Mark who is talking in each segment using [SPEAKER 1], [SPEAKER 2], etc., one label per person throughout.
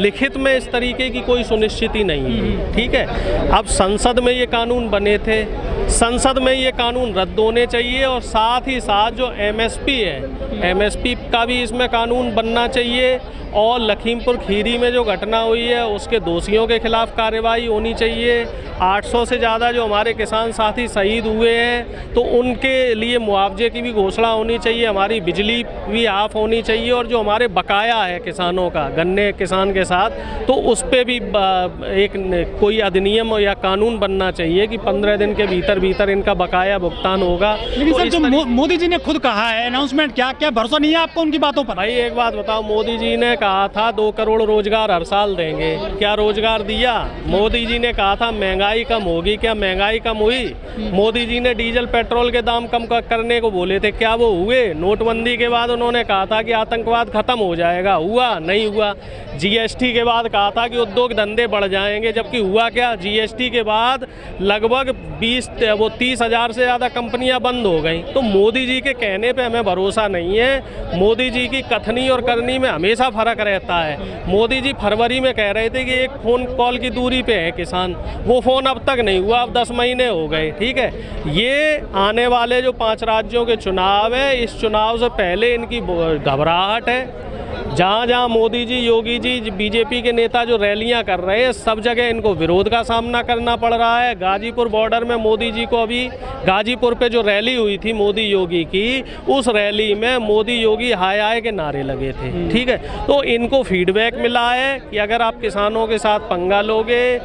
[SPEAKER 1] लिखित में इस तरीके की कोई सुनिश्चिति नहीं है, ठीक है। अब संसद में ये कानून बने थे, संसद में ये कानून रद्द होने चाहिए और साथ ही साथ जो एमएसपी है, एमएसपी का भी इसमें कानून बनना चाहिए और लखीमपुर खीरी में जो घटना हुई है उसके दोषियों के खिलाफ कार्रवाई होनी चाहिए। 800 से ज़्यादा जो हमारे किसान साथी शहीद हुए हैं तो उनके लिए मुआवजे की भी घोषणा होनी चाहिए, हमारी बिजली भी ऑफ होनी चाहिए और जो हमारे बकाया है किसानों का, गन्ने किसान के साथ, तो उस पर भी एक कोई अधिनियम या कानून बनना चाहिए कि 15 दिन के भीतर इनका बकाया भुगतान होगा।
[SPEAKER 2] लेकिन सर जो मोदी जी ने खुद कहा है अनाउंसमेंट, क्या भरोसा नहीं है आपको उनकी बातों पर?
[SPEAKER 1] भाई एक बात बताओ, मोदी जी ने कहा था 2 करोड़ रोजगार हर साल देंगे, क्या रोजगार दिया? मोदी जी ने कहा था महंगाई कम होगी, क्या महंगाई कम हुई? मोदी जी ने डीजल पेट्रोल के दाम कम करने को बोले थे, क्या वो हुए? नोटबंदी के बाद उन्होंने कहा था कि आतंकवाद खत्म हो जाएगा, हुआ? नहीं हुआ। जीएसटी के बाद कहा था कि उद्योग धंधे बढ़ जाएंगे, जबकि हुआ क्या? जीएसटी के बाद लगभग 30,000 से ज़्यादा कंपनियां बंद हो गई। तो मोदी जी के कहने पे हमें भरोसा नहीं है, मोदी जी की कथनी और करनी में हमेशा फर्क रहता है। मोदी जी फरवरी में कह रहे थे कि एक फ़ोन कॉल की दूरी पे है किसान, वो फ़ोन अब तक नहीं हुआ, अब 10 महीने हो गए, ठीक है। ये आने वाले जो 5 राज्यों के चुनाव है, इस चुनाव से पहले इनकी घबराहट है। जहाँ जहाँ मोदी जी, योगी जी, बीजेपी के नेता जो रैलियां कर रहे हैं, सब जगह इनको विरोध का सामना करना पड़ रहा है। गाजीपुर बॉर्डर में मोदी जी को, अभी गाजीपुर पे जो रैली हुई थी मोदी योगी की, उस रैली में मोदी योगी हाय हाय के नारे लगे थे, ठीक है। तो इनको फीडबैक मिला है कि अगर आप किसानों के साथ पंगा लोगे,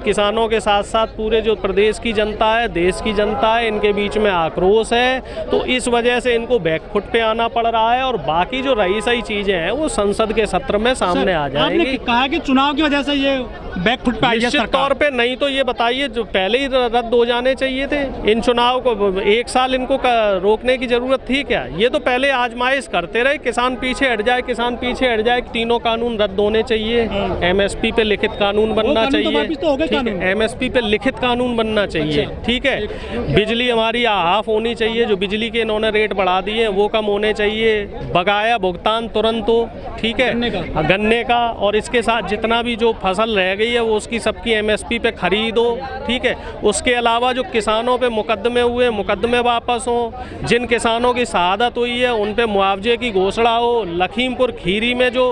[SPEAKER 1] किसानों के साथ साथ पूरे जो प्रदेश की जनता है, देश की जनता है, इनके बीच में आक्रोश है, तो इस वजह से इनको बैकफुट पे आना पड़ रहा है। और बाकी जो रही सही चीज़ें हैं वो संसद के सत्र में सामने आ जाएगी।
[SPEAKER 2] आपने कहा कि चुनाव की वजह से ये बैकफुट पे आई है सरकार।
[SPEAKER 1] निश्चित तौर पे नहीं तो ये बताइए, जो पहले ही रद्द हो जाने चाहिए थे इन चुनाव को, 1 साल इनको रोकने की जरूरत थी क्या? ये तो पहले आजमाइश करते रहे, किसान पीछे हट जाए, किसान पीछे हट जाए। तीनों कानून रद्द होने चाहिए, एमएसपी पे लिखित कानून बनना चाहिए, एमएसपी पे लिखित कानून बनना चाहिए, ठीक है। बिजली हमारी हाफ होनी चाहिए, जो बिजली के इन्होंने रेट बढ़ा दिए वो कम होने चाहिए, बकाया भुगतान तुरंत हो, ठीक है, गन्ने का, और इसके साथ जितना भी जो फसल रह गई है वो उसकी सबकी एमएसपी पे खरीदो, ठीक है। उसके अलावा जो किसानों पे मुकदमे हुए, मुकदमे वापस हों, जिन किसानों की शहादत हुई है उन पे मुआवजे की घोषणा हो, लखीमपुर खीरी में जो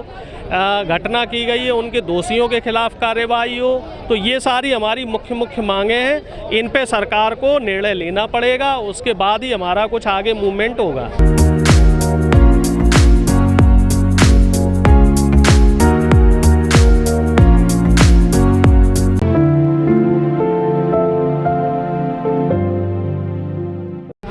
[SPEAKER 1] घटना की गई है उनके दोषियों के खिलाफ कार्रवाई हो। तो ये सारी हमारी मुख्य मांगे हैं, इन पे सरकार को निर्णय लेना पड़ेगा, उसके बाद ही हमारा कुछ आगे मूवमेंट होगा।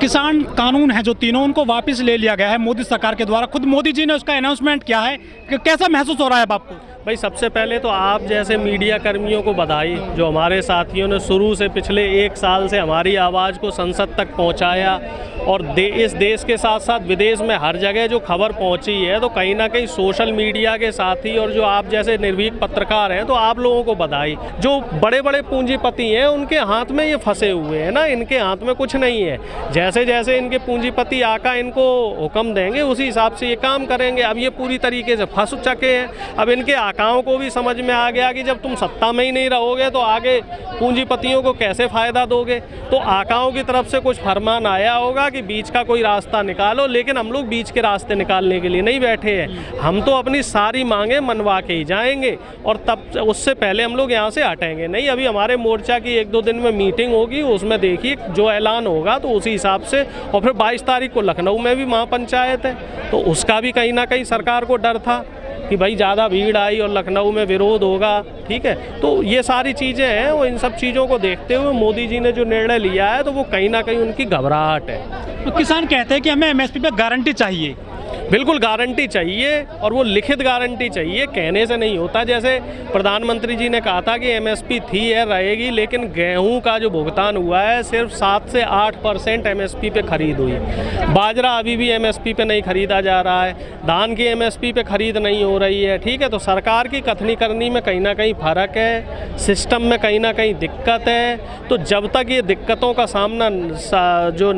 [SPEAKER 2] किसान कानून है जो तीनों, उनको वापस ले लिया गया है मोदी सरकार के द्वारा। खुद मोदी जी ने उसका अनाउंसमेंट किया है, कैसा महसूस हो रहा है अब आपको?
[SPEAKER 1] भाई सबसे पहले तो आप जैसे मीडिया कर्मियों को बधाई, जो हमारे साथियों ने शुरू से पिछले 1 साल से हमारी आवाज़ को संसद तक पहुंचाया और इस देश के साथ साथ विदेश में हर जगह जो खबर पहुंची है, तो कहीं ना कहीं सोशल मीडिया के साथी और जो आप जैसे निर्भीक पत्रकार हैं, तो आप लोगों को बधाई। जो बड़े बड़े पूंजीपति हैं उनके हाथ में ये फंसे हुए हैं ना, इनके हाथ में कुछ नहीं है। जैसे जैसे इनके पूंजीपति आका इनको हुक्म देंगे उसी हिसाब से ये काम करेंगे। अब ये पूरी तरीके से फंस चुके हैं। अब इनके आकाओं को भी समझ में आ गया कि जब तुम सत्ता में ही नहीं रहोगे तो आगे पूंजीपतियों को कैसे फ़ायदा दोगे। तो आकाओं की तरफ से कुछ फरमान आया होगा कि बीच का कोई रास्ता निकालो, लेकिन हम लोग बीच के रास्ते निकालने के लिए नहीं बैठे हैं। हम तो अपनी सारी मांगें मनवा के ही जाएंगे और तब उससे पहले हम लोग यहाँ से हटेंगे नहीं। अभी हमारे मोर्चा की 1-2 दिन में मीटिंग होगी, उसमें देखिए जो ऐलान होगा तो उसी हिसाब से। और फिर 22 तारीख को लखनऊ में भी महापंचायत है, तो उसका भी कहीं ना कहीं सरकार को डर था कि भाई ज़्यादा भीड़ आई और लखनऊ में विरोध होगा, ठीक है। तो ये सारी चीज़ें हैं, वो इन सब चीज़ों को देखते हुए मोदी जी ने जो निर्णय लिया है तो वो कहीं ना कहीं उनकी घबराहट है।
[SPEAKER 2] तो किसान कहते हैं कि हमें एमएसपी पे गारंटी चाहिए।
[SPEAKER 1] बिल्कुल गारंटी चाहिए, और वो लिखित गारंटी चाहिए, कहने से नहीं होता। जैसे प्रधानमंत्री जी ने कहा था कि एमएसपी थी है, रहेगी, लेकिन गेहूं का जो भुगतान हुआ है सिर्फ 7 से 8% एमएसपी पे खरीद हुई। बाजरा अभी भी एमएसपी पे नहीं खरीदा जा रहा है, धान की एमएसपी पे खरीद नहीं हो रही है, ठीक है। तो सरकार की कथनी करनी में कहीं ना कहीं फ़र्क है, सिस्टम में कहीं ना कहीं दिक्कत है। तो जब तक ये दिक्कतों का सामना जो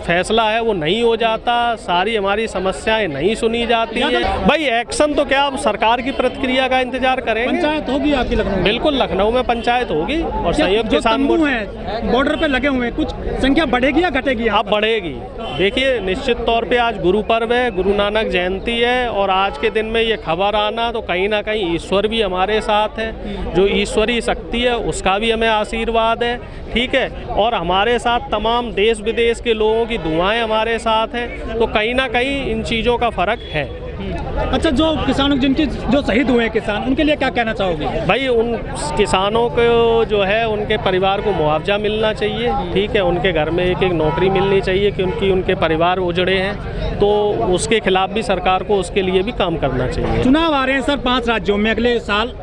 [SPEAKER 1] फैसला है वो नहीं हो जाता, सारी हमारी समस्याएं नहीं सुनी जाती है। भाई एक्शन तो क्या, अब सरकार की प्रतिक्रिया का इंतजार करेंगे।
[SPEAKER 2] पंचायत होगी आपकी लखनऊ?
[SPEAKER 1] बिल्कुल, लखनऊ में पंचायत होगी और संयुक्त किसान
[SPEAKER 2] तंबू हैं बॉर्डर पे लगे हुए हैं, कुछ संख्या बढ़ेगी या घटेगी?
[SPEAKER 1] अब बढ़ेगी। देखिए, निश्चित तौर पे आज गुरु पर्व है, गुरु नानक जयंती है, और आज के दिन में ये खबर आना तो कहीं ना कहीं ईश्वर भी हमारे साथ है, जो ईश्वरीय शक्ति है उसका भी हमें आशीर्वाद है, ठीक है, और हमारे साथ तमाम देश विदेश के लोगों की दुआएं हमारे साथ हैं, तो कहीं ना कहीं इन चीज़ों का फ़र्क है।
[SPEAKER 2] अच्छा, जो किसानों जिनके जो शहीद हुए हैं किसान, उनके लिए क्या कहना चाहोगे? भाई
[SPEAKER 1] उन किसानों को जो है उनके परिवार को मुआवजा मिलना चाहिए, ठीक है, उनके घर में एक एक नौकरी मिलनी चाहिए क्योंकि उनके परिवार उजड़े हैं, तो उसके खिलाफ भी सरकार को उसके लिए भी काम करना चाहिए।
[SPEAKER 2] चुनाव आ रहे हैं सर 5 राज्यों में अगले साल,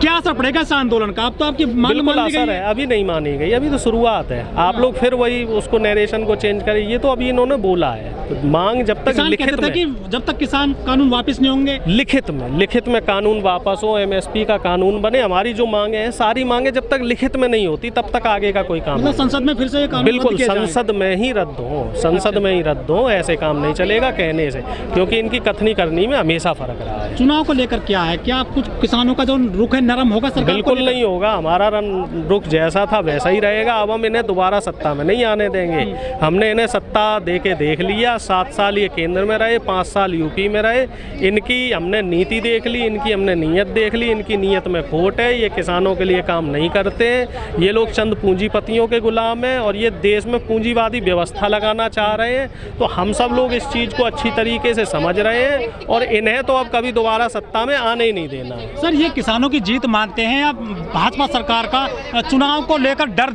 [SPEAKER 2] क्या असर पड़ेगा इस आंदोलन का? अब तो आपकी
[SPEAKER 1] बिल्कुल असर है, अभी नहीं मानी गई, अभी तो शुरुआत है। आप लोग फिर वही उसको नरेशन को चेंज करें, ये तो अभी इन्होंने बोला है। तो मांग जब तक लिखित में,
[SPEAKER 2] कि जब तक किसान कानून वापस नहीं होंगे,
[SPEAKER 1] लिखित में कानून वापस हो, एमएसपी का कानून बने, हमारी जो मांगे हैं सारी मांगे जब तक लिखित में नहीं होती तब तक आगे का कोई काम नहीं।
[SPEAKER 2] संसद में फिर से ये कानून
[SPEAKER 1] बिल्कुल संसद में ही रद्द हो, संसद में ही रद्द हो, ऐसे काम नहीं चलेगा कहने से, क्योंकि इनकी कथनी करनी में हमेशा फर्क रहा है।
[SPEAKER 2] चुनाव को लेकर क्या है, क्या कुछ किसानों का जो रुख है नरम होगा?
[SPEAKER 1] बिल्कुल नहीं होगा, हमारा रुख जैसा था वैसा ही रहेगा। अब हम इन्हें दोबारा सत्ता में नहीं आने देंगे। हमने इन्हें सत्ता देके देख लिया, 7 साल ये केंद्र में रहे, 5 साल यूपी में रहे, इनकी हमने नीति देख ली, इनकी हमने नीयत देख ली, इनकी नीयत में खोट है, ये किसानों के लिए काम नहीं करते हैं, ये लोग चंद पूंजीपतियों के गुलाम हैं और ये देश में पूंजीवादी व्यवस्था लगाना चाह रहे हैं। तो हम सब लोग इस चीज़ को अच्छी तरीके से समझ रहे हैं और इन्हें तो अब कभी दोबारा सत्ता में आने ही नहीं देना।
[SPEAKER 2] सर, ये किसानों की जीत मानते हैं या भाजपा सरकार का चुनाव को लेकर डर,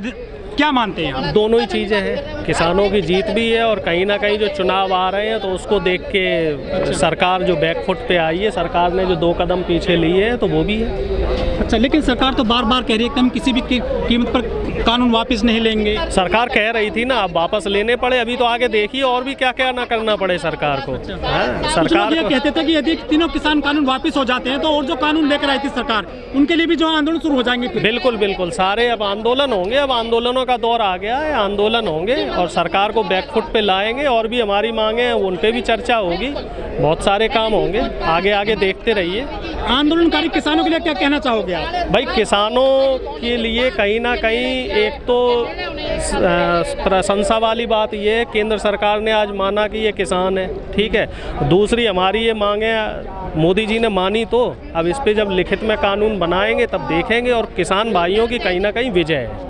[SPEAKER 2] क्या मानते हैं आप?
[SPEAKER 1] दोनों ही चीज़ें हैं, किसानों की जीत भी है और कहीं ना कहीं जो चुनाव आ रहे हैं तो उसको देख के सरकार जो बैकफुट पे आई है, सरकार ने जो 2 कदम पीछे लिए हैं तो वो भी है।
[SPEAKER 2] अच्छा, लेकिन सरकार तो बार बार कह रही है कि हम किसी भी कीमत पर कानून वापस नहीं लेंगे।
[SPEAKER 1] सरकार कह रही थी ना, अब वापस लेने पड़े, अभी तो आगे देखिए और भी क्या क्या ना करना पड़े सरकार को।
[SPEAKER 2] सरकार ये कहते थे कि यदि तीनों किसान कानून वापस हो जाते हैं तो और जो कानून लेकर आई थी सरकार, उनके लिए भी जो आंदोलन शुरू हो जाएंगे।
[SPEAKER 1] बिल्कुल बिल्कुल, सारे अब आंदोलन होंगे, अब आंदोलनों का दौर आ गया है, आंदोलन होंगे और सरकार को बैकफुट पे लाएंगे और भी हमारी मांगे हैं उन पे भी चर्चा होगी, बहुत सारे काम होंगे, आगे आगे देखते रहिए।
[SPEAKER 2] आंदोलनकारी किसानों के लिए क्या कहना चाहोगे आप?
[SPEAKER 1] भाई किसानों के लिए कहीं ना कहीं एक तो प्रशंसा वाली बात ये है, केंद्र सरकार ने आज माना कि ये किसान है, ठीक है। दूसरी हमारी ये मांगे मोदी जी ने मानी, तो अब इस पे जब लिखित में कानून बनाएंगे तब देखेंगे और किसान भाइयों की कहीं ना कहीं विजय है।